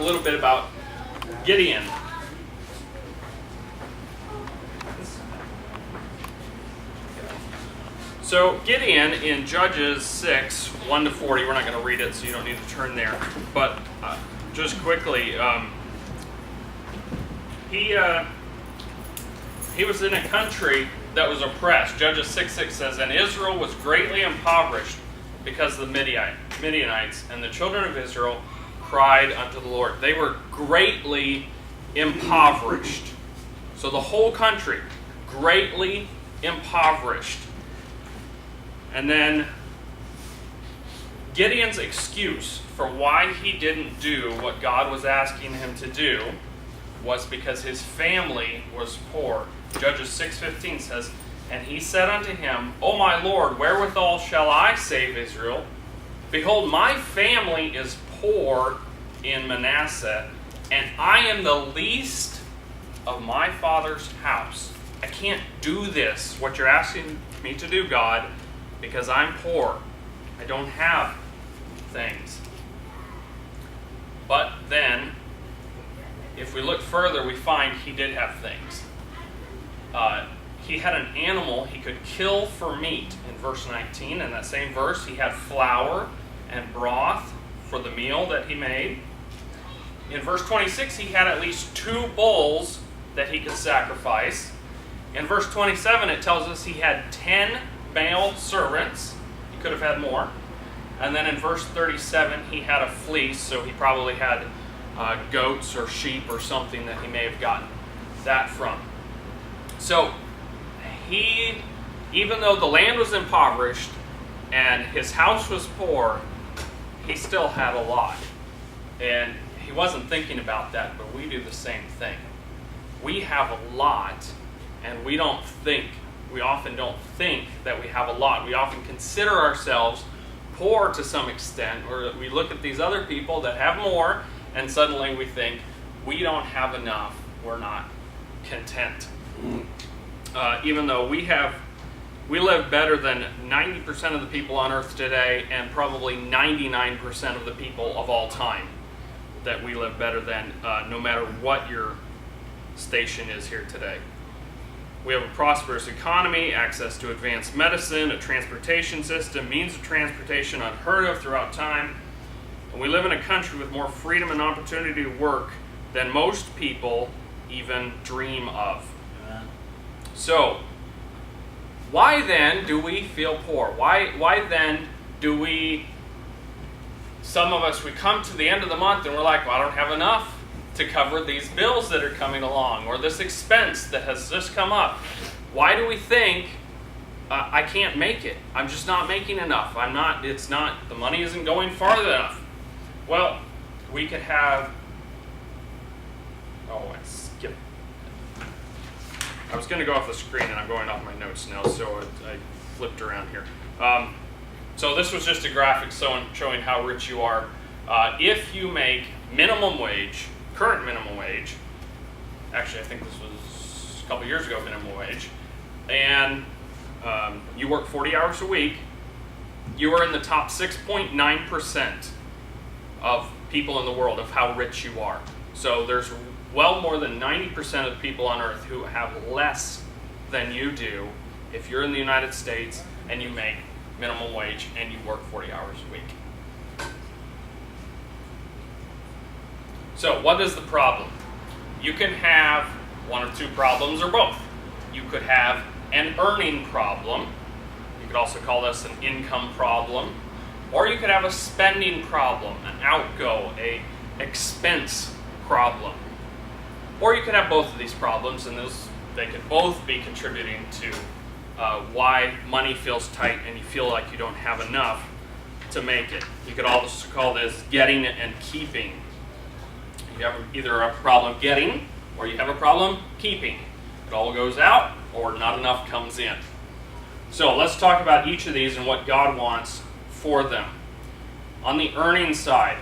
little bit about Gideon. So Gideon in Judges 6, 1-40, we're not going to read it, so you don't need to turn there. But just quickly, he was in a country that was oppressed. Judges 6:6 says, "And Israel was greatly impoverished because of the Midianites, and the children of Israel cried unto the Lord." They were greatly impoverished. So the whole country, greatly impoverished. And then Gideon's excuse for why he didn't do what God was asking him to do was because his family was poor. Judges 6:15 says, "And he said unto him, O my Lord, wherewithal shall I save Israel? Behold, my family is poor in Manasseh, and I am the least of my father's house. I can't do this, what you're asking me to do, God, because I'm poor. I don't have things." But then, if we look further, we find he did have things. He had an animal he could kill for meat in verse 19. In that same verse, he had flour and broth for the meal that he made. In verse 26, he had at least 2 bulls that he could sacrifice. In verse 27, it tells us he had 10 male servants. He could have had more. And then in verse 37, he had a fleece, so he probably had goats or sheep or something that he may have gotten that from. So he, even though the land was impoverished and his house was poor, he still had a lot. And he wasn't thinking about that, but we do the same thing. We have a lot, and we often don't think that we have a lot. We often consider ourselves poor to some extent, or we look at these other people that have more, and suddenly we think, we don't have enough, we're not content. Even though we live better than 90% of the people on earth today, and probably 99% of the people of all time, that we live better than, no matter what your station is here today. We have a prosperous economy, access to advanced medicine, a transportation system, means of transportation unheard of throughout time. And we live in a country with more freedom and opportunity to work than most people even dream of. Amen. So, why then do we feel poor? Why then do some of us, we come to the end of the month and we're like, well, I don't have enough to cover these bills that are coming along, or this expense that has just come up. Why do we think, I can't make it? I'm just not making enough. The money isn't going far enough. Well, we could have, I skipped. I was going to go off the screen and I'm going off my notes now, so I flipped around here. So this was just a graphic showing how rich you are. If you make minimum wage, current minimum wage, actually I think this was a couple years ago minimum wage, and you work 40 hours a week, you are in the top 6.9% of people in the world of how rich you are. So there's well more than 90% of the people on earth who have less than you do if you're in the United States and you make minimum wage and you work 40 hours a week. So what is the problem? You can have one of 2 problems or both. You could have an earning problem. You could also call this an income problem. Or you could have a spending problem, an outgo, a expense problem. Or you could have both of these problems, and they could both be contributing to why money feels tight and you feel like you don't have enough to make it. You could also call this getting and keeping. You have either a problem getting or you have a problem keeping. It all goes out or not enough comes in. So let's talk about each of these and what God wants for them. On the earning side,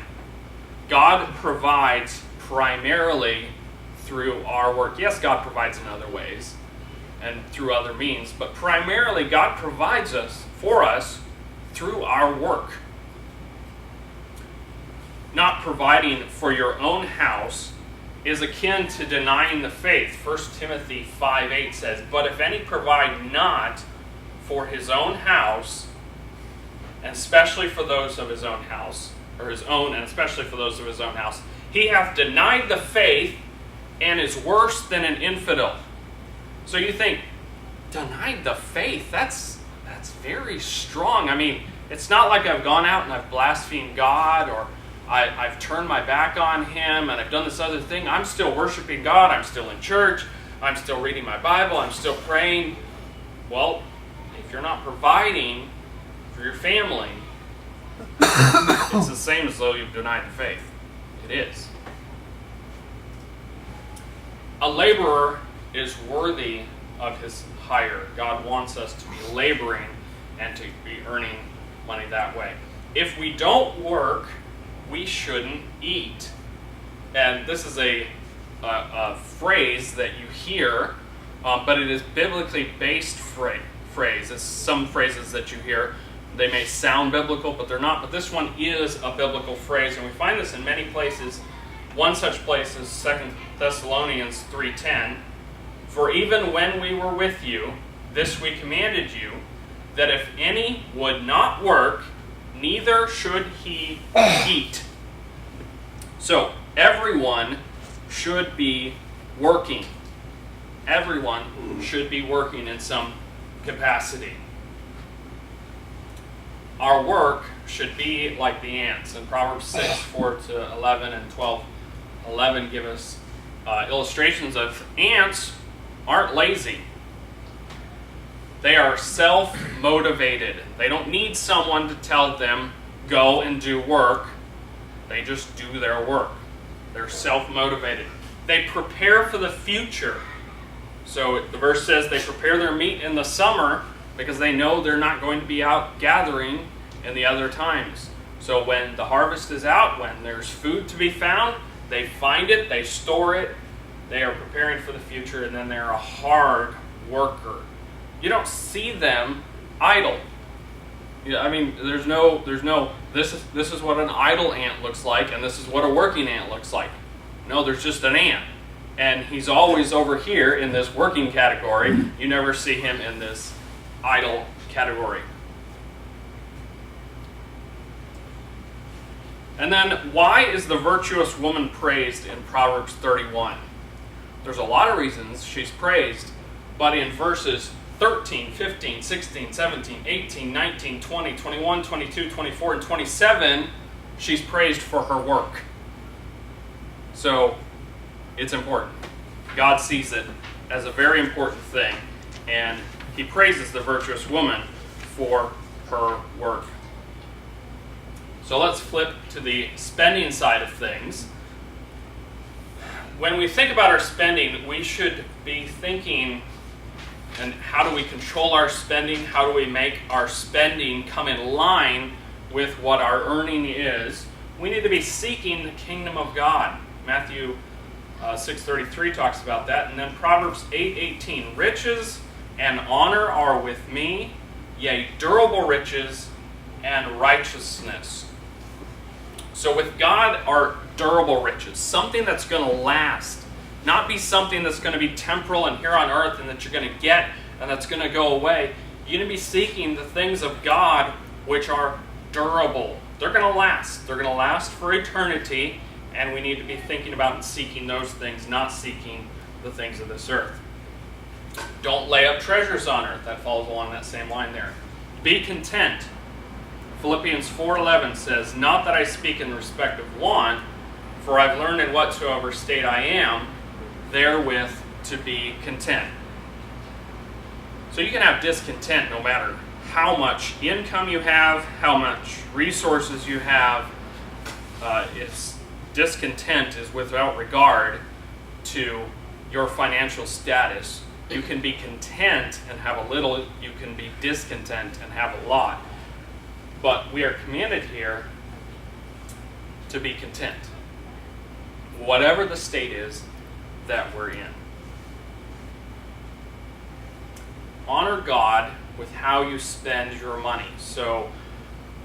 God provides primarily through our work. Yes, God provides in other ways and through other means, but primarily God provides for us through our work. not providing for your own house is akin to denying the faith. 1 Timothy 5:8 says, "But if any provide not for his own house, and especially for those of his own house, or his own, and especially for those of his own house, he hath denied the faith and is worse than an infidel." So you think, denied the faith? That's very strong. I mean, it's not like I've gone out and I've blasphemed God, or I've turned my back on him and I've done this other thing. I'm still worshiping God. I'm still in church. I'm still reading my Bible. I'm still praying. Well, if you're not providing for your family, it's the same as though you've denied the faith. It is. A laborer is worthy of his hire. God wants us to be laboring and to be earning money that way. If we don't work, we shouldn't eat. And this is a phrase that you hear, but it is biblically based phrase. It's some phrases that you hear, they may sound biblical, but they're not. But this one is a biblical phrase, and we find this in many places. One such place is 2 Thessalonians 3:10. "For even when we were with you, this we commanded you, that if any would not work, neither should he eat." So, everyone should be working. Everyone should be working in some capacity. Our work should be like the ants. In Proverbs 6:4-11 and 12:11 give us illustrations of ants aren't lazy. They are self-motivated. They don't need someone to tell them, go and do work. They just do their work. They're self-motivated. They prepare for the future. So the verse says they prepare their meat in the summer because they know they're not going to be out gathering in the other times. So when the harvest is out, when there's food to be found, they find it, they store it, they are preparing for the future, and then they're a hard worker. You don't see them idle. I mean, there's no this is what an idle ant looks like, and this is what a working ant looks like. No, there's just an ant. And he's always over here in this working category. You never see him in this idle category. And then, why is the virtuous woman praised in Proverbs 31? There's a lot of reasons she's praised, but in verses 13, 15, 16, 17, 18, 19, 20, 21, 22, 24, and 27, she's praised for her work. So, it's important. God sees it as a very important thing, and he praises the virtuous woman for her work. So let's flip to the spending side of things. When we think about our spending, we should be thinking, and how do we control our spending? How do we make our spending come in line with what our earning is? We need to be seeking the kingdom of God. Matthew 6:33 talks about that. And then Proverbs 8:18, riches and honor are with me, yea, durable riches and righteousness. So with God are durable riches, something that's going to last, not be something that's going to be temporal and here on earth and that you're going to get and that's going to go away. You're going to be seeking the things of God which are durable. They're going to last. They're going to last for eternity, and we need to be thinking about and seeking those things, not seeking the things of this earth. Don't lay up treasures on earth. That follows along that same line there. Be content. Philippians 4:11 says, not that I speak in respect of want, for I've learned in whatsoever state I am, therewith to be content. So you can have discontent no matter how much income you have, how much resources you have. Discontent is without regard to your financial status. You can be content and have a little, you can be discontent and have a lot. But we are commanded here to be content, whatever the state is that we're in. Honor God with how you spend your money. So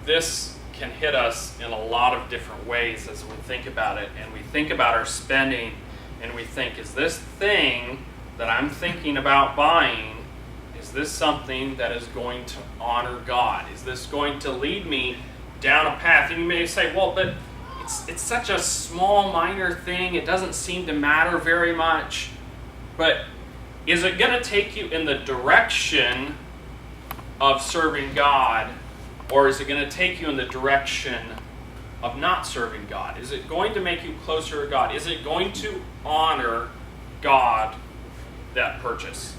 this can hit us in a lot of different ways as we think about it, and we think about our spending, and we think, is this thing that I'm thinking about buying, is this something that is going to honor God? Is this going to lead me down a path? And you may say, well, but it's such a small, minor thing. It doesn't seem to matter very much. But is it going to take you in the direction of serving God, or is it going to take you in the direction of not serving God? Is it going to make you closer to God? Is it going to honor God, that purchase?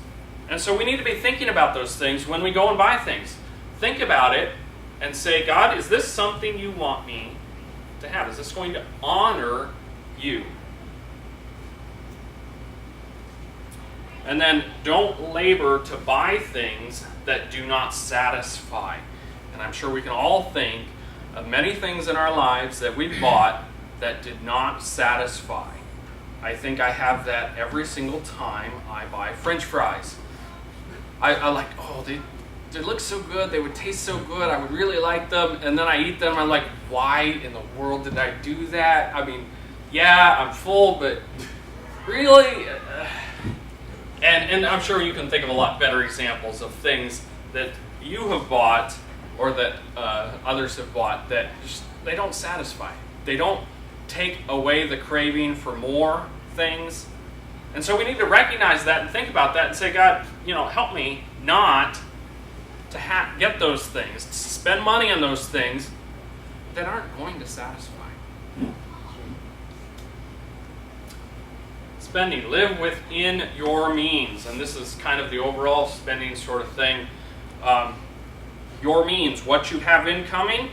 And so we need to be thinking about those things when we go and buy things. Think about it and say, God, is this something you want me to have? Is this going to honor you? And then don't labor to buy things that do not satisfy. And I'm sure we can all think of many things in our lives that we've bought that did not satisfy. I think I have that every single time I buy French fries. I like, oh, they look so good, they would taste so good, I would really like them, and then I eat them, I'm like, why in the world did I do that? I mean, yeah, I'm full, but really? And I'm sure you can think of a lot better examples of things that you have bought or that others have bought that just, they don't satisfy. They don't take away the craving for more things. And so we need to recognize that and think about that and say, God, help me not to get those things, to spend money on those things that aren't going to satisfy. Spending, live within your means, and this is kind of the overall spending sort of thing. Your means, what you have incoming,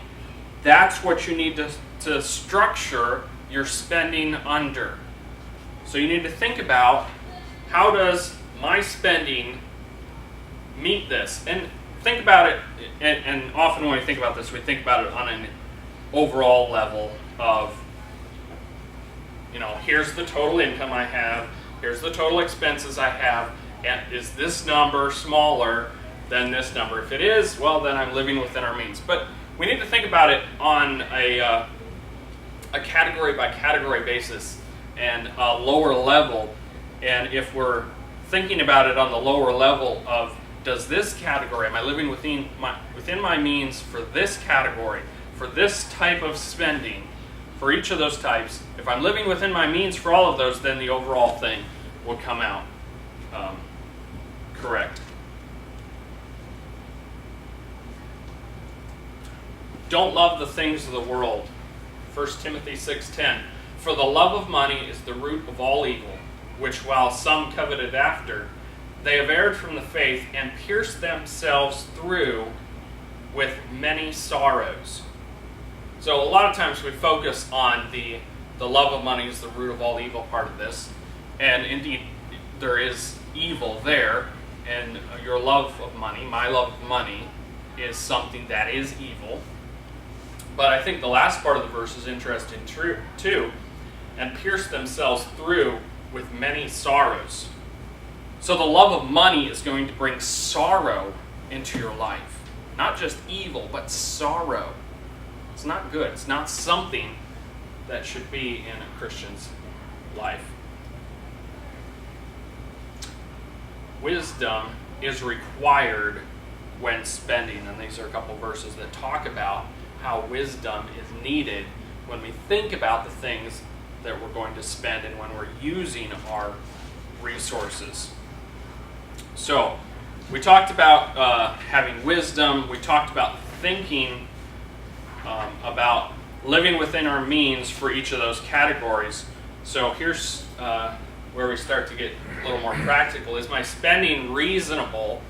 that's what you need to structure your spending under. So you need to think about, how does my spending meet this? And think about it, and often when we think about this, we think about it on an overall level of, here's the total income I have, here's the total expenses I have, and is this number smaller than this number? If it is, well, then I'm living within our means. But we need to think about it on a category by category basis and a lower level. And if we're thinking about it on the lower level of, does this category, am I living within my means for this category, for this type of spending, for each of those types? If I'm living within my means for all of those, then the overall thing will come out correct. Don't love the things of the world. 1 Timothy 6:10. For the love of money is the root of all evil, which while some coveted after, they have erred from the faith and pierced themselves through with many sorrows. So a lot of times we focus on the love of money is the root of all evil part of this. And indeed, there is evil there. And your love of money, my love of money, is something that is evil. But I think the last part of the verse is interesting too. And pierced themselves through with many sorrows. So the love of money is going to bring sorrow into your life. Not just evil, but sorrow. It's not good. It's not something that should be in a Christian's life. Wisdom is required when spending, and these are a couple verses that talk about how wisdom is needed when we think about the things that we're going to spend and when we're using our resources. So, we talked about having wisdom. We talked about thinking about living within our means for each of those categories. So here's where we start to get a little more practical. Is my spending reasonable?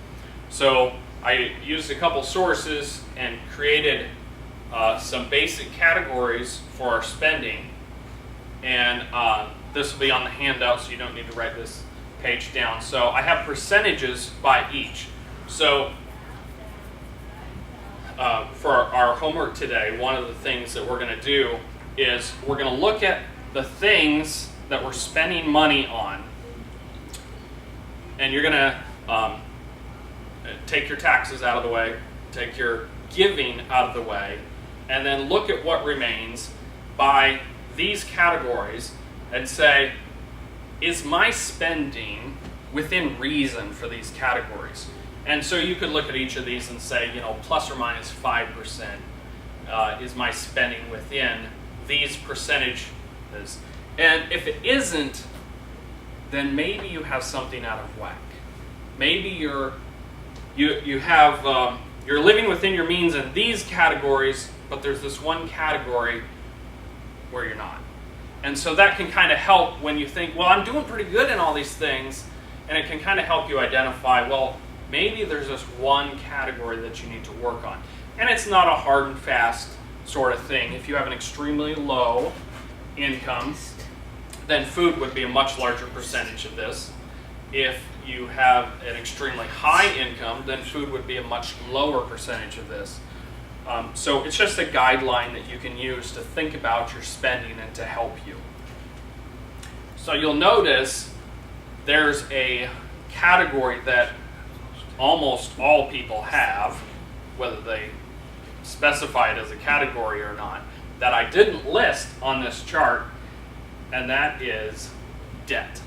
So I used a couple sources and created some basic categories for our spending. And this will be on the handout, so you don't need to write this page down. So I have percentages by each. So for our homework today, one of the things that we're going to do is we're going to look at the things that we're spending money on. And you're going to take your taxes out of the way, take your giving out of the way, and then look at what remains by these categories and say, is my spending within reason for these categories? And so you could look at each of these and say, plus or minus 5% is my spending within these percentages. And if it isn't, then maybe you have something out of whack. Maybe you're living within your means in these categories, but there's this one category where you're not. And so that can kind of help when you think, well, I'm doing pretty good in all these things, and it can kind of help you identify, well, maybe there's this one category that you need to work on. And it's not a hard and fast sort of thing. If you have an extremely low income, then food would be a much larger percentage of this. If you have an extremely high income, then food would be a much lower percentage of this. So it's just a guideline that you can use to think about your spending and to help you. So you'll notice there's a category that almost all people have, whether they specify it as a category or not, that I didn't list on this chart, and that is debt.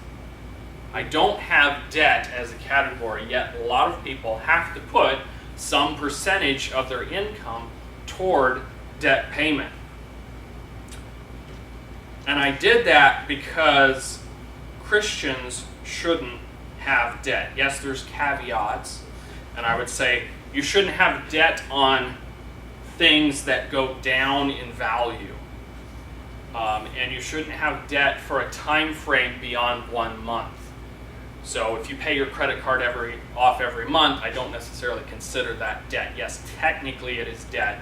I don't have debt as a category, yet a lot of people have to put some percentage of their income toward debt payment. And I did that because Christians shouldn't have debt. Yes, there's caveats, and I would say you shouldn't have debt on things that go down in value. And you shouldn't have debt for a time frame beyond 1 month. So if you pay your credit card off every month, I don't necessarily consider that debt. Yes, technically it is debt,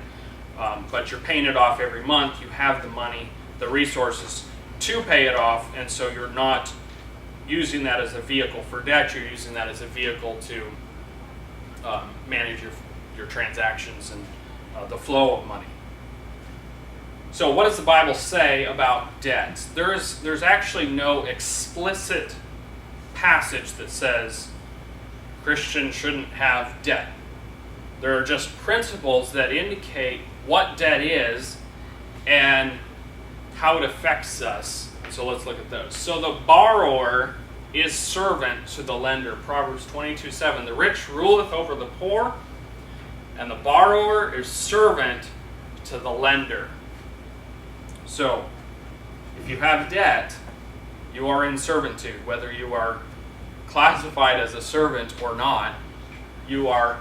but you're paying it off every month. You have the money, the resources to pay it off, and so you're not using that as a vehicle for debt. You're using that as a vehicle to manage your transactions and the flow of money. So what does the Bible say about debt? There's actually no explicit passage that says Christians shouldn't have debt. There are just principles that indicate what debt is and how it affects us. So let's look at those. So the borrower is servant to the lender. Proverbs 22:7. The rich ruleth over the poor, and the borrower is servant to the lender. So, if you have debt, you are in servitude. Whether you are classified as a servant or not, you are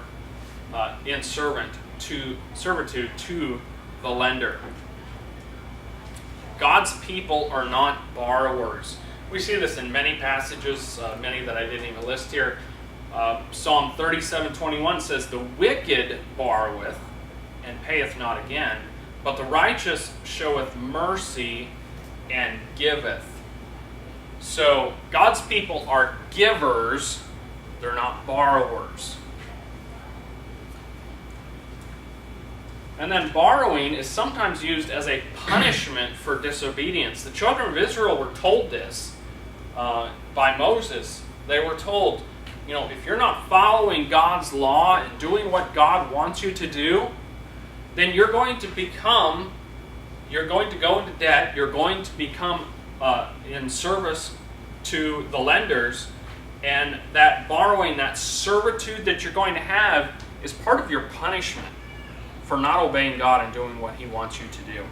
in servitude to the lender. God's people are not borrowers. We see this in many passages, many that I didn't even list here. Psalm 37:21 says, "The wicked borroweth and payeth not again, but the righteous showeth mercy and giveth." So God's people are givers, they're not borrowers. And then borrowing is sometimes used as a punishment for disobedience. The children of Israel were told this by Moses. They were told, if you're not following God's law and doing what God wants you to do, then you're going to go into debt, you're going to become in service to the lenders, and that borrowing, that servitude that you're going to have is part of your punishment for not obeying God and doing what He wants you to do.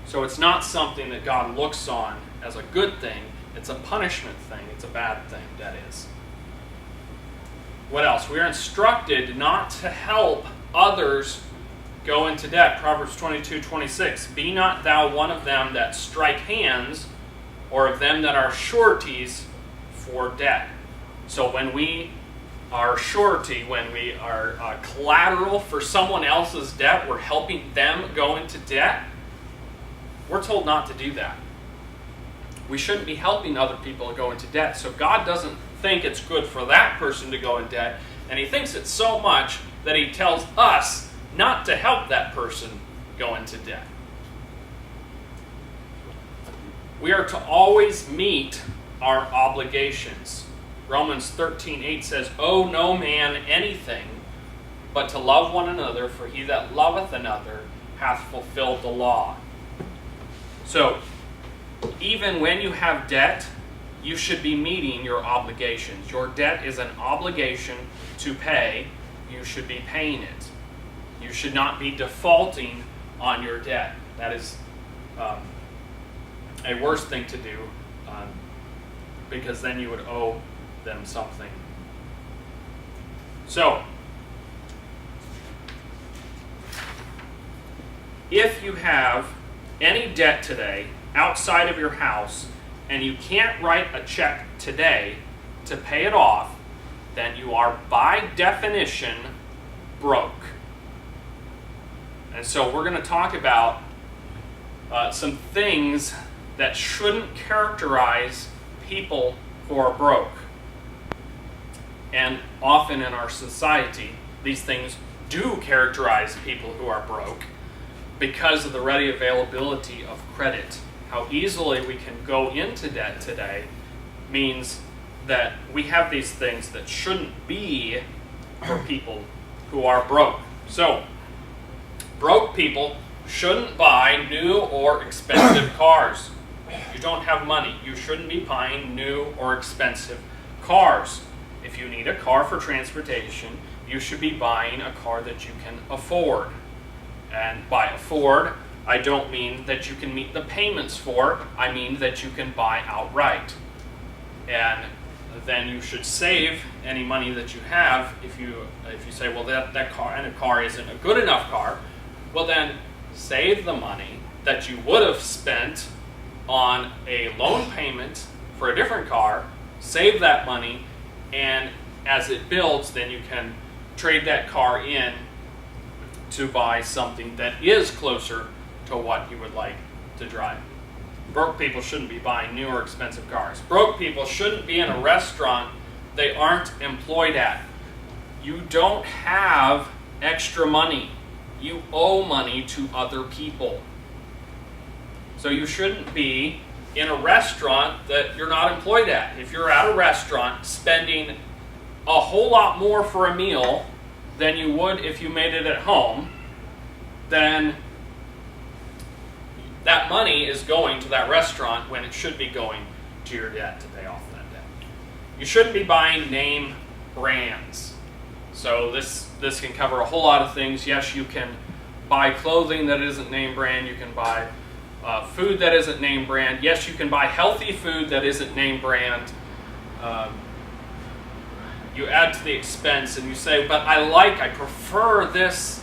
So it's not something that God looks on as a good thing, it's a punishment thing, it's a bad thing, that is. What else? We are instructed not to help others go into debt. Proverbs 22:26. "Be not thou one of them that strike hands, or of them that are sureties for debt." So when we are surety, when we are collateral for someone else's debt, we're helping them go into debt, we're told not to do that. We shouldn't be helping other people to go into debt. So God doesn't think it's good for that person to go in debt, and He thinks it so much that He tells us not to help that person go into debt. We are to always meet our obligations. Romans 13:8 says, "Owe no man anything but to love one another, for he that loveth another hath fulfilled the law. So, even when you have debt, you should be meeting your obligations. Your debt is an obligation to pay. You should be paying it. You should not be defaulting on your debt. That is a worse thing to do, because then you would owe them something. So, if you have any debt today outside of your house and you can't write a check today to pay it off, then you are by definition broke. And so we're going to talk about some things that shouldn't characterize people who are broke. And often in our society, these things do characterize people who are broke because of the ready availability of credit. How easily we can go into debt today means that we have these things that shouldn't be for people who are broke. So, broke people shouldn't buy new or expensive cars. You don't have money. You shouldn't be buying new or expensive cars. If you need a car for transportation, you should be buying a car that you can afford. And by afford, I don't mean that you can meet the payments for. I mean that you can buy outright. And then you should save any money that you have. If you say, well, that car isn't a good enough car, well then save the money that you would have spent on a loan payment for a different car, save that money, and as it builds, then you can trade that car in to buy something that is closer to what you would like to drive. Broke people shouldn't be buying new or expensive cars. Broke people shouldn't be in a restaurant they aren't employed at. You don't have extra money. You owe money to other people. So you shouldn't be in a restaurant that you're not employed at. If you're at a restaurant spending a whole lot more for a meal than you would if you made it at home, then that money is going to that restaurant when it should be going to your debt to pay off that debt. You shouldn't be buying name brands. So this can cover a whole lot of things. Yes, you can buy clothing that isn't name brand. You can buy food that isn't name brand. Yes, you can buy healthy food that isn't name brand. You add to the expense and you say, but I prefer this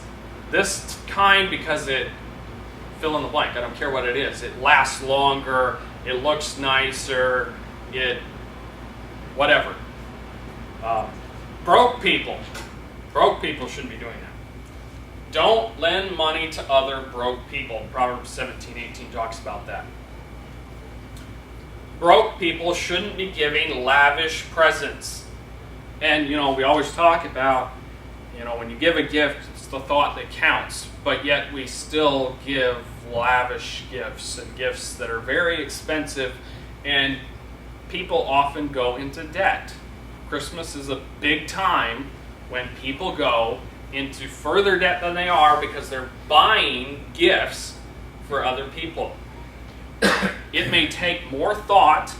kind because it, fill in the blank, I don't care what it is. It lasts longer, it looks nicer, whatever. Broke people shouldn't be doing that. Don't lend money to other broke people. Proverbs 17:18 talks about that. Broke people shouldn't be giving lavish presents. And, we always talk about, when you give a gift, it's the thought that counts. But yet we still give lavish gifts and gifts that are very expensive. And people often go into debt. Christmas is a big time when people go into further debt than they are because they're buying gifts for other people. It may take more thought,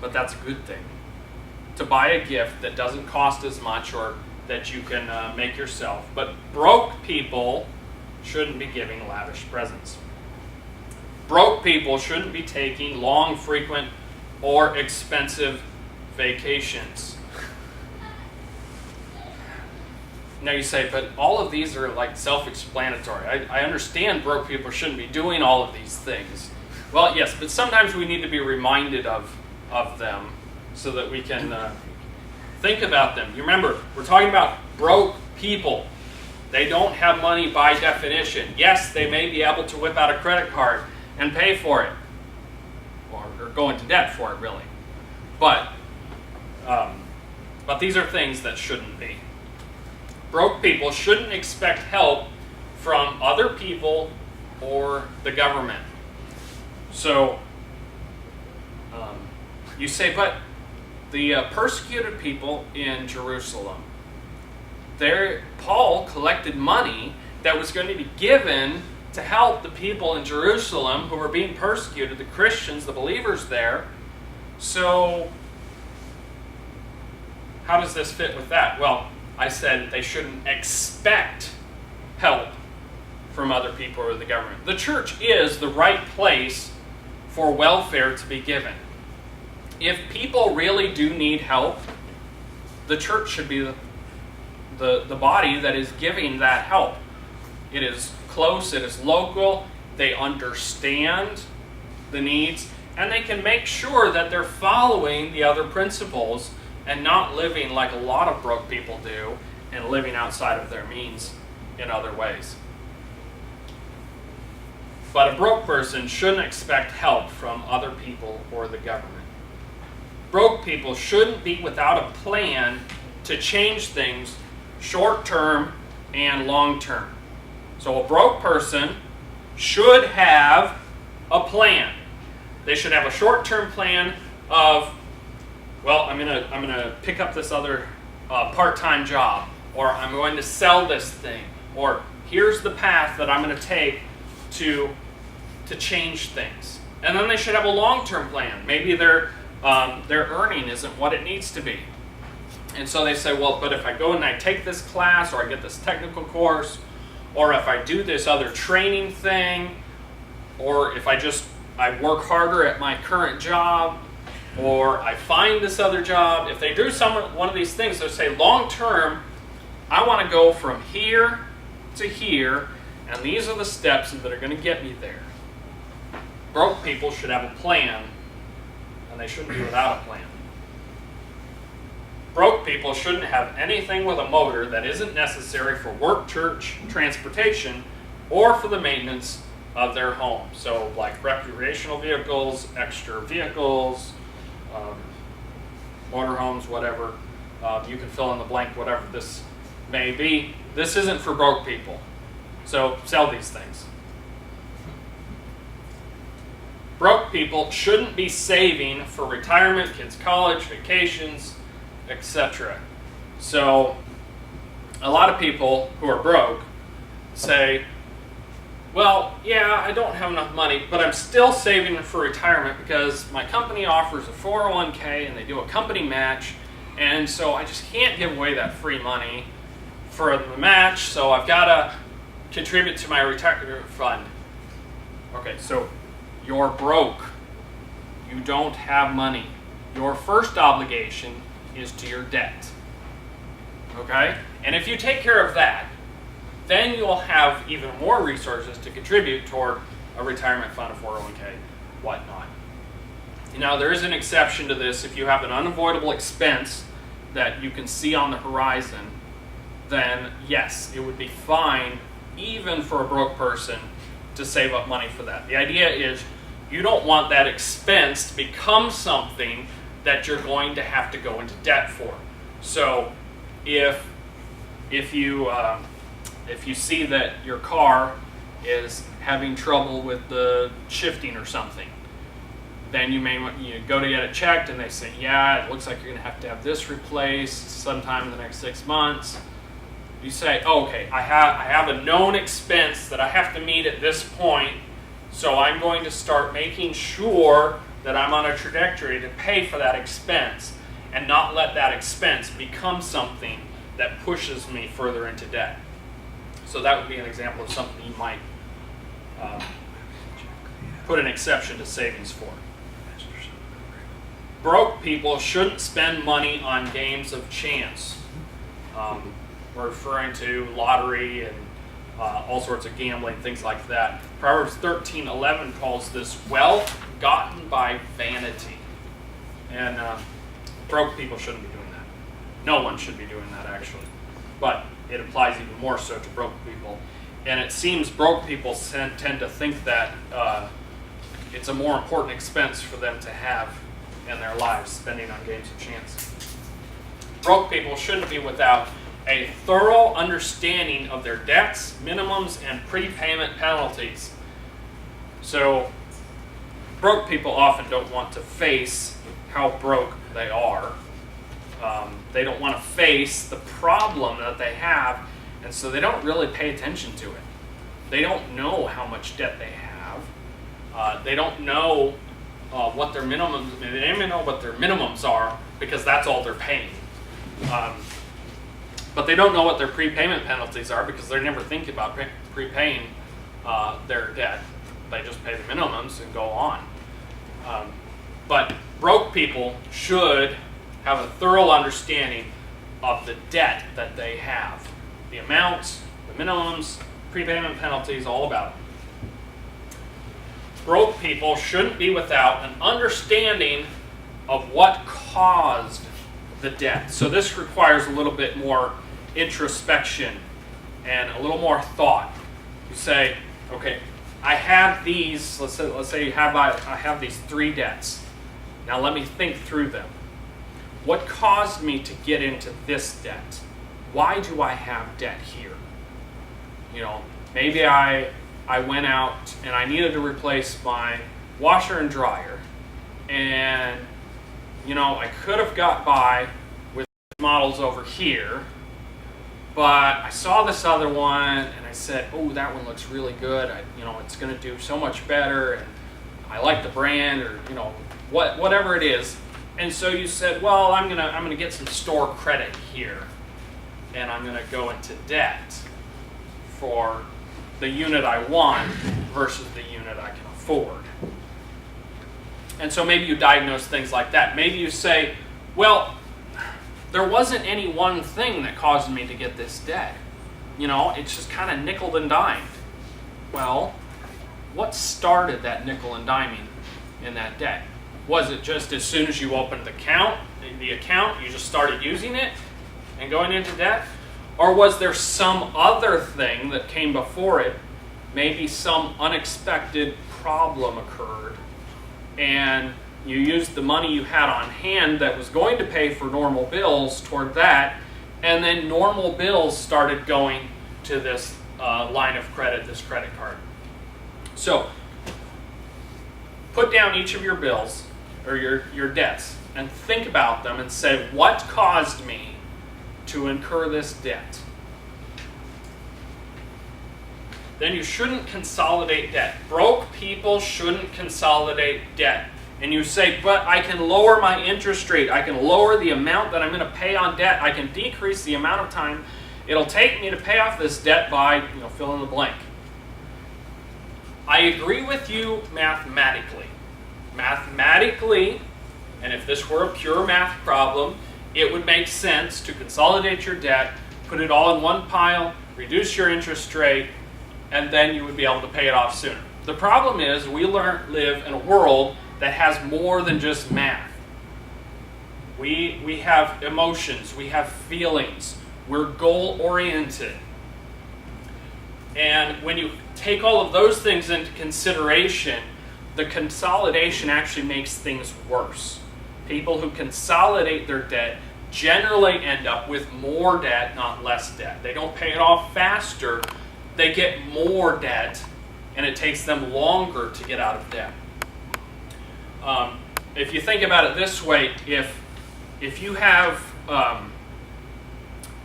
but that's a good thing, to buy a gift that doesn't cost as much or that you can make yourself. But broke people shouldn't be giving lavish presents. Broke people shouldn't be taking long, frequent, or expensive vacations. Now you say, but all of these are like self-explanatory. I understand broke people shouldn't be doing all of these things. Well, yes, but sometimes we need to be reminded of them so that we can think about them. You remember, we're talking about broke people. They don't have money by definition. Yes, they may be able to whip out a credit card and pay for it, or go into debt for it, really. But these are things that shouldn't be. Broke people shouldn't expect help from other people or the government. So, you say, but the persecuted people in Jerusalem, Paul collected money that was going to be given to help the people in Jerusalem who were being persecuted, the Christians, the believers there. So, how does this fit with that? Well, I said they shouldn't expect help from other people or the government. The church is the right place for welfare to be given. If people really do need help, the church should be the body that is giving that help. It is close, it is local, they understand the needs, and they can make sure that they're following the other principles and not living like a lot of broke people do and living outside of their means in other ways. But a broke person shouldn't expect help from other people or the government. Broke people shouldn't be without a plan to change things short term and long term. So a broke person should have a plan. They should have a short term plan of, well, I'm gonna pick up this other part-time job, or I'm going to sell this thing, or here's the path that I'm going to take to change things. And then they should have a long-term plan. Maybe their earning isn't what it needs to be. And so they say, well, but if I go and I take this class, or I get this technical course, or if I do this other training thing, or if I work harder at my current job, or I find this other job, if they do one of these things, they'll say, long-term, I want to go from here to here, and these are the steps that are going to get me there. Broke people should have a plan, and they shouldn't be without a plan. Broke people shouldn't have anything with a motor that isn't necessary for work, church, transportation, or for the maintenance of their home. So like recreational vehicles, extra vehicles, motorhomes, whatever. You can fill in the blank, whatever this may be. This isn't for broke people. So sell these things. Broke people shouldn't be saving for retirement, kids' college, vacations, etc. So a lot of people who are broke say, well, yeah, I don't have enough money, but I'm still saving for retirement because my company offers a 401k and they do a company match, and so I just can't give away that free money for the match, so I've got to contribute to my retirement fund. Okay, so you're broke. You don't have money. Your first obligation is to your debt. Okay? And if you take care of that, then you'll have even more resources to contribute toward a retirement fund, a 401k, whatnot. Now, there is an exception to this. If you have an unavoidable expense that you can see on the horizon, then yes, it would be fine, even for a broke person, to save up money for that. The idea is you don't want that expense to become something that you're going to have to go into debt for. So if you see that your car is having trouble with the shifting or something, then you may go to get it checked, and they say, yeah, it looks like you're going to have this replaced sometime in the next 6 months. You say, oh, okay, I have a known expense that I have to meet at this point, so I'm going to start making sure that I'm on a trajectory to pay for that expense and not let that expense become something that pushes me further into debt. So that would be an example of something you might put an exception to savings for. Broke people shouldn't spend money on games of chance. We're referring to lottery and all sorts of gambling, things like that. Proverbs 13:11 calls this wealth gotten by vanity. And broke people shouldn't be doing that. No one should be doing that, actually. But it applies even more so to broke people. And it seems broke people tend to think that it's a more important expense for them to have in their lives, spending on games of chance. Broke people shouldn't be without a thorough understanding of their debts, minimums, and prepayment penalties. So, broke people often don't want to face how broke they are. They don't want to face the problem that they have, and so they don't really pay attention to it. They don't know how much debt they have. They don't know what their minimums. They don't even know what their minimums are because that's all they're paying. But they don't know what their prepayment penalties are because they're never thinking about prepaying their debt. They just pay the minimums and go on. But broke people should have a thorough understanding of the debt that they have. The amounts, the minimums, prepayment penalties, all about it. Broke people shouldn't be without an understanding of what caused the debt. So this requires a little bit more introspection and a little more thought. You say, okay, I have these, let's say I have these 3 debts. Now let me think through them. What caused me to get into this debt? Why do I have debt here? You know, maybe I went out and I needed to replace my washer and dryer, and you know, I could have got by with models over here, but I saw this other one and I said, oh, that one looks really good. It's going to do so much better, and I like the brand, or whatever it is. And so you said, well, I'm gonna get some store credit here, and I'm gonna go into debt for the unit I want versus the unit I can afford. And so maybe you diagnose things like that. Maybe you say, well, there wasn't any one thing that caused me to get this debt. It's just kind of nickel and dimed. Well, what started that nickel and diming in that debt? Was it just as soon as you opened the account, you just started using it and going into debt? Or was there some other thing that came before it? Maybe some unexpected problem occurred, and you used the money you had on hand that was going to pay for normal bills toward that, and then normal bills started going to this line of credit, this credit card. So, put down each of your bills, or your debts, and think about them and say, what caused me to incur this debt? Then you shouldn't consolidate debt. Broke people shouldn't consolidate debt. And you say, but I can lower my interest rate. I can lower the amount that I'm going to pay on debt. I can decrease the amount of time it'll take me to pay off this debt by, fill in the blank. I agree with you mathematically. Mathematically, and if this were a pure math problem, it would make sense to consolidate your debt, put it all in one pile, reduce your interest rate, and then you would be able to pay it off sooner. The problem is we live in a world that has more than just math. We have emotions, we have feelings, we're goal-oriented. And when you take all of those things into consideration, the consolidation actually makes things worse. People who consolidate their debt generally end up with more debt, not less debt. They don't pay it off faster, they get more debt, and it takes them longer to get out of debt. If you think about it this way, if you have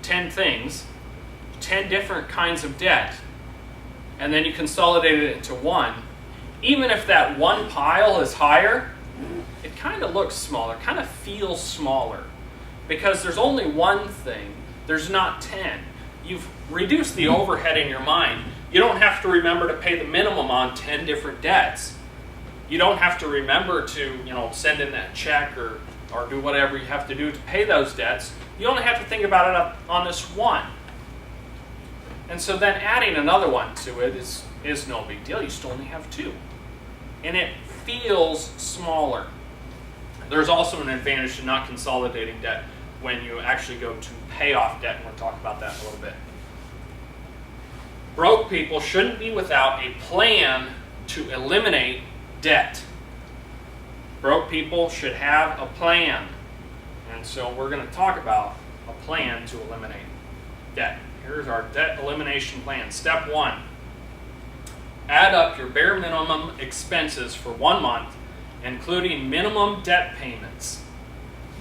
10 things, 10 different kinds of debt, and then you consolidate it into one, even if that one pile is higher, it kind of looks smaller, kind of feels smaller, because there's only one thing, there's not 10. You've reduced the overhead in your mind. You don't have to remember to pay the minimum on 10 different debts. You don't have to remember to, send in that check or do whatever you have to do to pay those debts. You only have to think about it up on this one. And so then adding another one to it is no big deal. You still only have 2. And it feels smaller. There's also an advantage to not consolidating debt when you actually go to pay off debt, and we'll talk about that in a little bit. Broke people shouldn't be without a plan to eliminate debt. Broke people should have a plan. And so we're going to talk about a plan to eliminate debt. Here's our debt elimination plan. Step 1. Add up your bare minimum expenses for 1 month, including minimum debt payments.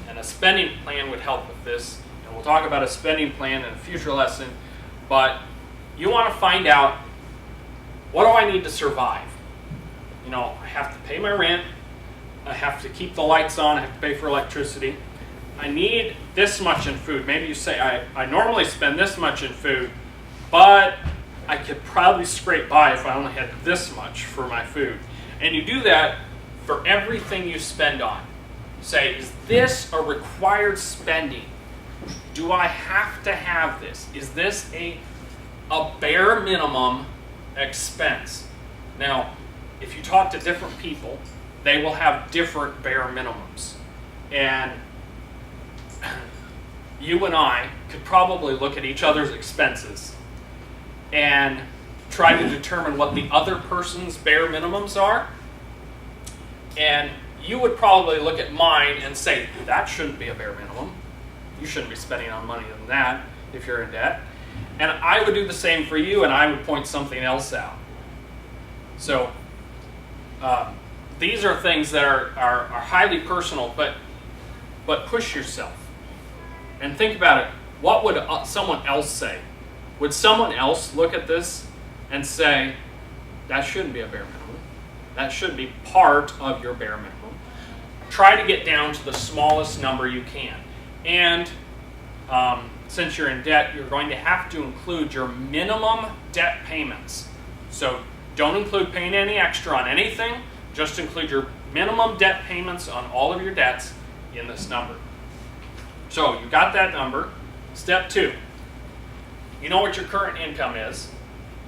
And a spending plan would help with this. And we'll talk about a spending plan in a future lesson. But you want to find out, what do I need to survive? You know, I have to pay my rent. I have to keep the lights on. I have to pay for electricity. I need this much in food. Maybe you say, I normally spend this much in food, but I could probably scrape by if I only had this much for my food. And you do that for everything you spend on. Say, is this a required spending? Do I have to have this? Is this a bare minimum expense? Now, if you talk to different people, they will have different bare minimums. And you and I could probably look at each other's expenses and try to determine what the other person's bare minimums are. And you would probably look at mine and say, that shouldn't be a bare minimum. You shouldn't be spending on money than that if you're in debt. And I would do the same for you, and I would point something else out. So these are things that are highly personal, but push yourself. And think about it. What would someone else say? Would someone else look at this and say, that shouldn't be a bare minimum? That should be part of your bare minimum. Try to get down to the smallest number you can. And since you're in debt, you're going to have to include your minimum debt payments. So don't include paying any extra on anything. Just include your minimum debt payments on all of your debts in this number. So you got that number. Step 2. You know what your current income is.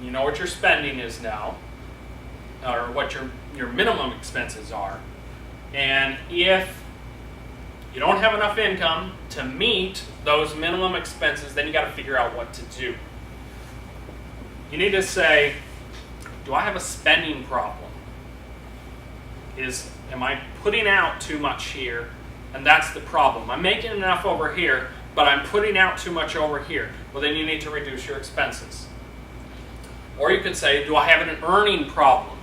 You know what your spending is now, or what your minimum expenses are. And if you don't have enough income to meet those minimum expenses, then you got to figure out what to do. You need to say, do I have a spending problem? Am I putting out too much here? And that's the problem. I'm making enough over here, but I'm putting out too much over here. Well, then you need to reduce your expenses. Or you could say, do I have an earning problem?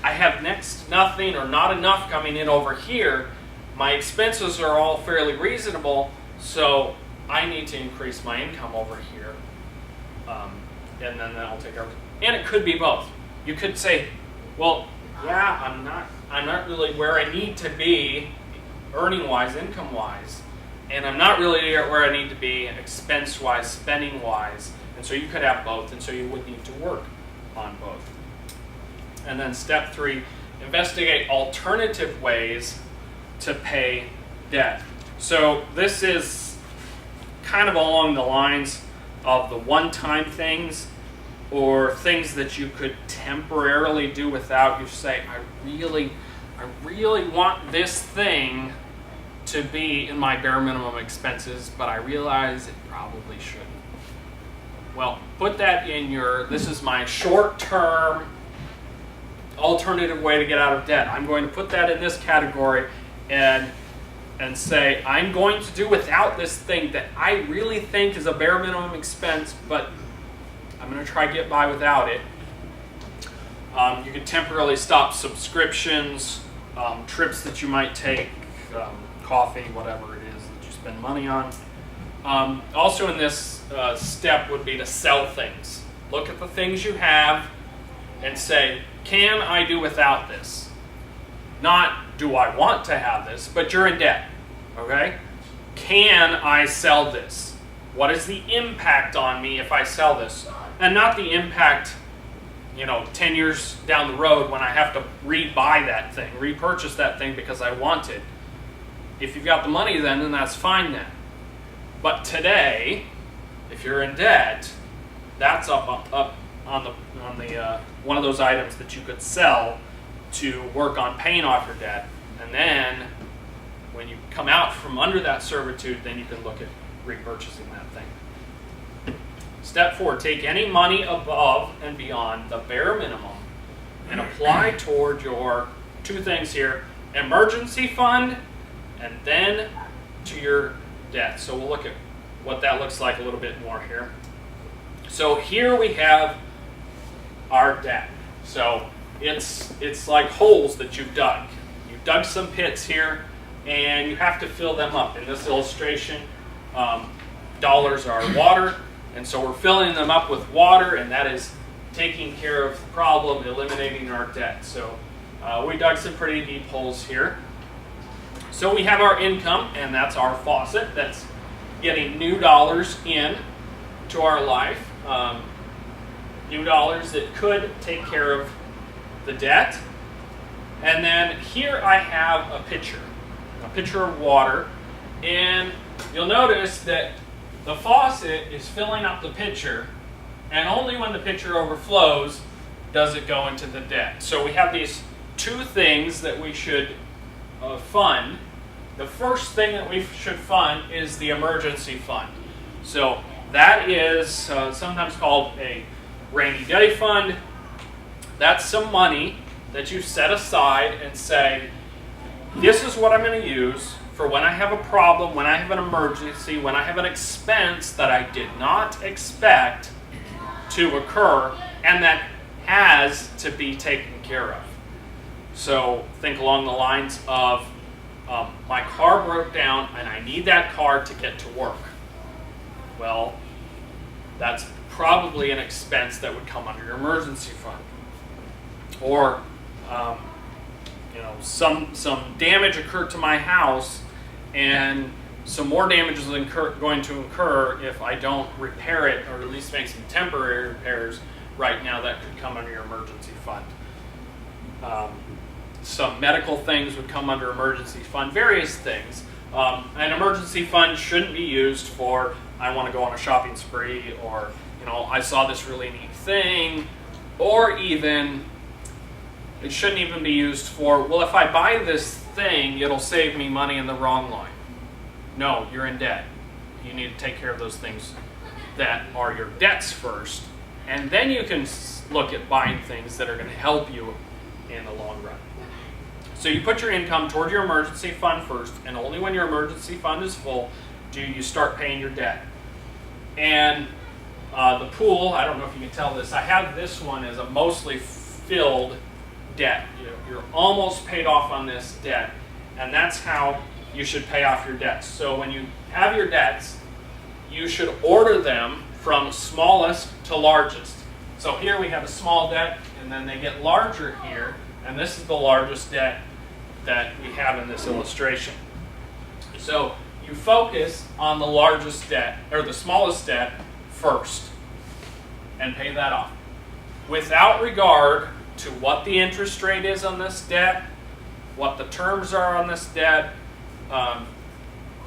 I have next to nothing or not enough coming in over here. My expenses are all fairly reasonable, so I need to increase my income over here. And then that'll take care of it. And it could be both. You could say, well, yeah, I'm not really where I need to be earning-wise, income-wise, and I'm not really where I need to be expense-wise, spending-wise, and so you could have both, and so you would need to work on both. And then step 3, investigate alternative ways to pay debt. So this is kind of along the lines of the one-time things or things that you could temporarily do without. You say, I really want this thing to be in my bare minimum expenses, but I realize it probably shouldn't. Well, put that in this is my short-term alternative way to get out of debt. I'm going to put that in this category and say, I'm going to do without this thing that I really think is a bare minimum expense, but I'm going to try to get by without it. You can temporarily stop subscriptions, trips that you might take, coffee, whatever it is that you spend money on. Also in this step would be to sell things. Look at the things you have and say, can I do without this? Not, do I want to have this, but you're in debt, okay? Can I sell this? What is the impact on me if I sell this? And not the impact, 10 years down the road when I have to rebuy that thing, repurchase that thing because I want it. If you've got the money then that's fine then. But today, if you're in debt, that's up on the one of those items that you could sell to work on paying off your debt. And then when you come out from under that servitude, then you can look at repurchasing that thing. Step 4, take any money above and beyond the bare minimum and apply toward your 2 things here, emergency fund and then to your debt. So we'll look at what that looks like a little bit more here. So here we have our debt. So it's like holes that you've dug. You've dug some pits here, and you have to fill them up. In this illustration, dollars are water, and so we're filling them up with water, and that is taking care of the problem, eliminating our debt. So we dug some pretty deep holes here. So we have our income, and that's our faucet. That's getting new dollars in to our life. New dollars that could take care of the debt. And then here I have a pitcher of water. And you'll notice that the faucet is filling up the pitcher, and only when the pitcher overflows does it go into the debt. So we have these two things that we should fund. The first thing that we should fund is the emergency fund. So that is sometimes called a rainy day fund. That's some money that you set aside and say, this is what I'm going to use for when I have a problem, when I have an emergency, when I have an expense that I did not expect to occur and that has to be taken care of. So think along the lines of, my car broke down and I need that car to get to work. Well, that's probably an expense that would come under your emergency fund. Or some damage occurred to my house, and some more damage is going to incur if I don't repair it, or at least make some temporary repairs right now. That could come under your emergency fund. Some medical things would come under emergency fund, various things. An emergency fund shouldn't be used for, I want to go on a shopping spree, or I saw this really neat thing, or even, it shouldn't even be used for, well, if I buy this thing, it'll save me money in the wrong line. No, you're in debt. You need to take care of those things that are your debts first, and then you can look at buying things that are going to help you in the long run. So you put your income toward your emergency fund first, and only when your emergency fund is full do you start paying your debt. And the pool, I don't know if you can tell this, I have this one as a mostly filled debt. You're almost paid off on this debt, and that's how you should pay off your debts. So when you have your debts, you should order them from smallest to largest. So here we have a small debt, and then they get larger here, and this is the largest debt that we have in this illustration. So you focus on the largest debt, or the smallest debt, first, and pay that off. Without regard to what the interest rate is on this debt, what the terms are on this debt,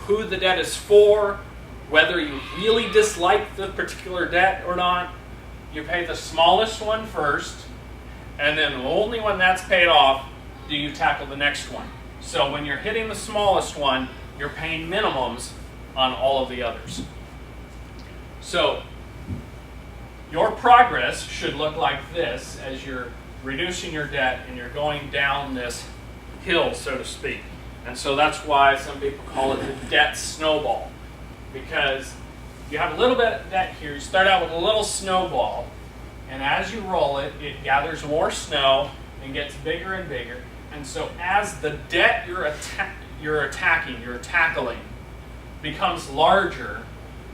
who the debt is for, whether you really dislike the particular debt or not, you pay the smallest one first, and then only when that's paid off do you tackle the next one. So when you're hitting the smallest one, you're paying minimums on all of the others. So your progress should look like this as you're reducing your debt and you're going down this hill, so to speak. And so that's why some people call it the debt snowball, because you have a little bit of debt here. You start out with a little snowball, and as you roll it, it gathers more snow and gets bigger and bigger. And so as the debt you're tackling becomes larger,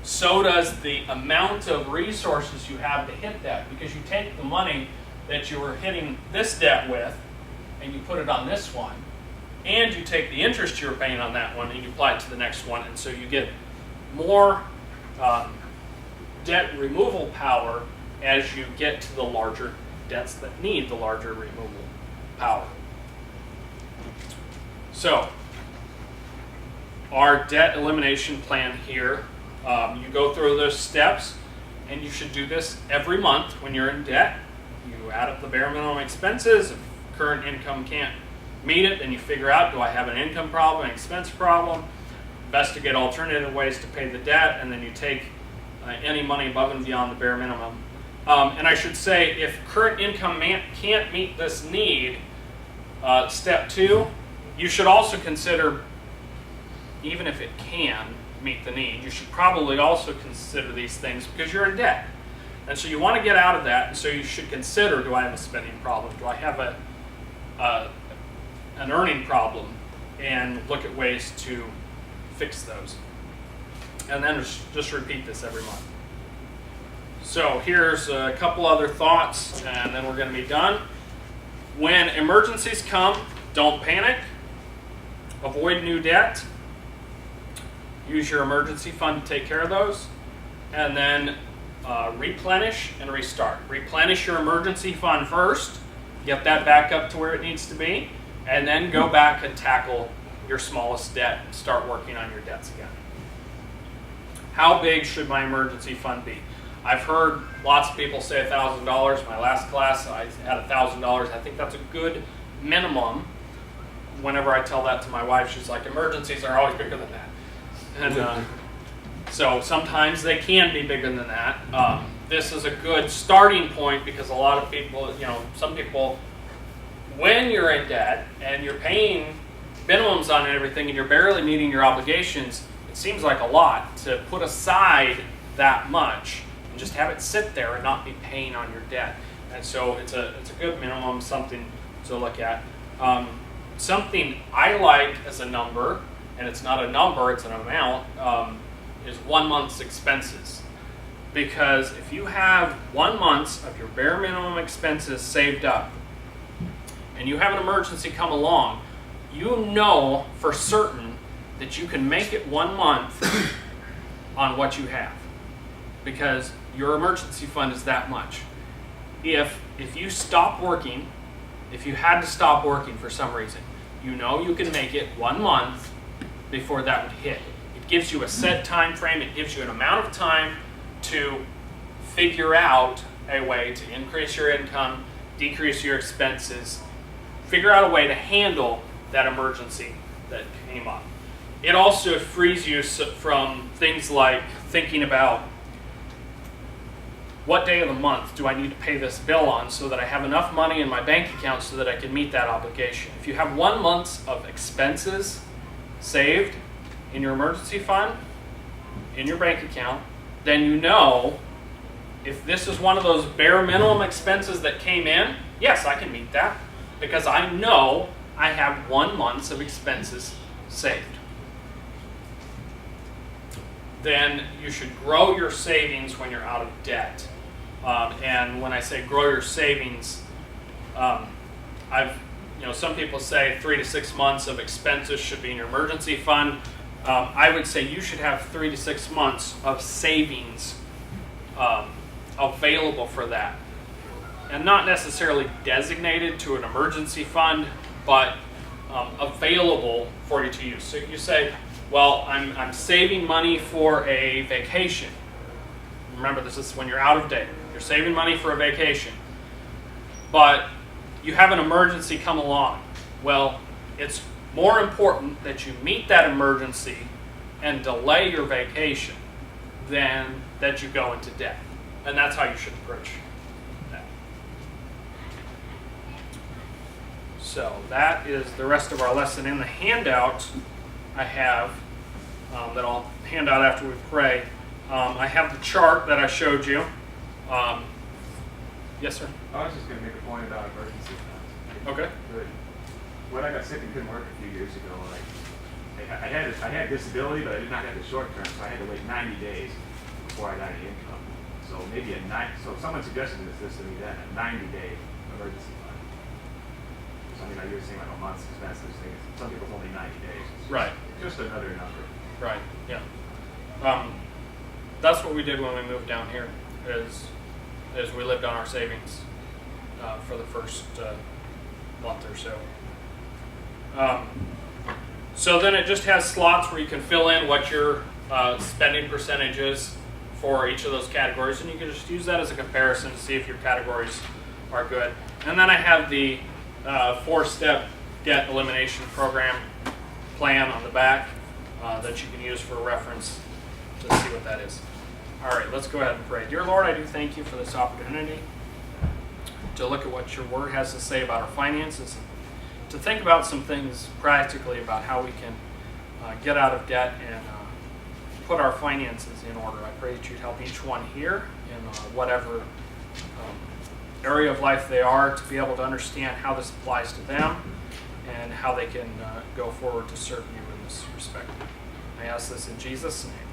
so does the amount of resources you have to hit that, because you take the money that you were hitting this debt with and you put it on this one, and you take the interest you were paying on that one and you apply it to the next one, and so you get more debt removal power as you get to the larger debts that need the larger removal power. So our debt elimination plan here, you go through those steps, and you should do this every month when you're in debt. You add up the bare minimum expenses. If current income can't meet it, then you figure out, do I have an income problem, an expense problem? Investigate alternative ways to pay the debt, and then you take any money above and beyond the bare minimum. And I should say, if current income can't meet this need, step 2, you should also consider, even if it can meet the need, you should probably also consider these things because you're in debt. And so you want to get out of that, and so you should consider, do I have a spending problem? Do I have an earning problem? and look at ways to fix those. And then just repeat this every month. So here's a couple other thoughts, and then we're going to be done. When emergencies come, don't panic. Avoid new debt. Use your emergency fund to take care of those. And then replenish and restart. Replenish your emergency fund first. Get that back up to where it needs to be. And then go back and tackle your smallest debt and start working on your debts again. How big should my emergency fund be? I've heard lots of people say $1,000. My last class, I had $1,000. I think that's a good minimum. Whenever I tell that to my wife, she's like, emergencies are always bigger than that. And so sometimes they can be bigger than that. This is a good starting point because a lot of people, some people, when you're in debt and you're paying minimums on everything and you're barely meeting your obligations, it seems like a lot to put aside that much and just have it sit there and not be paying on your debt. And so it's a good minimum, something to look at. Something I like as a number, and it's not a number, it's an amount, is 1 month's expenses. Because if you have 1 month of your bare minimum expenses saved up, and you have an emergency come along, you know for certain that you can make it 1 month on what you have. Because your emergency fund is that much. If you stop working, if you had to stop working for some reason, you know you can make it 1 month before that would hit. It gives you a set time frame. It gives you an amount of time to figure out a way to increase your income, decrease your expenses, figure out a way to handle that emergency that came up. It also frees you from things like thinking about what day of the month do I need to pay this bill on so that I have enough money in my bank account so that I can meet that obligation. If you have 1 month of expenses saved in your emergency fund, in your bank account, then you know if this is one of those bare minimum expenses that came in, yes, I can meet that because I know I have 1 month of expenses saved. Then you should grow your savings when you're out of debt. And when I say grow your savings, some people say 3 to 6 months of expenses should be in your emergency fund. I would say you should have 3 to 6 months of savings available for that. And not necessarily designated to an emergency fund, but available for you to use. So you say, well, I'm saving money for a vacation. Remember, this is when you're out of debt. You're saving money for a vacation. But you have an emergency come along. Well, it's more important that you meet that emergency and delay your vacation than that you go into debt. And that's how you should approach that. So that is the rest of our lesson. In the handout I have, that I'll hand out after we pray, I have the chart that I showed you. Yes, sir? I was just going to make a point about emergency funds. Okay. When I got sick and couldn't work a few years ago, I had disability, but I did not have the short term, so I had to wait 90 days before I got any income. So maybe so someone suggested this to me then, a 90-day emergency fund. Something like you were saying, like a month's expenses. Some people's only 90 days. Right. Just another number. Right. Yeah. That's what we did when we moved down here. Is we lived on our savings for the first month or so. So then it just has slots where you can fill in what your spending percentage is for each of those categories, and you can just use that as a comparison to see if your categories are good. And then I have the 4-step debt elimination program plan on the back that you can use for reference to see what that is. All right, let's go ahead and pray. Dear Lord, I do thank you for this opportunity to look at what your word has to say about our finances, and to think about some things practically about how we can get out of debt and put our finances in order. I pray that you'd help each one here in whatever area of life they are to be able to understand how this applies to them and how they can go forward to serve you in this respect. I ask this in Jesus' name.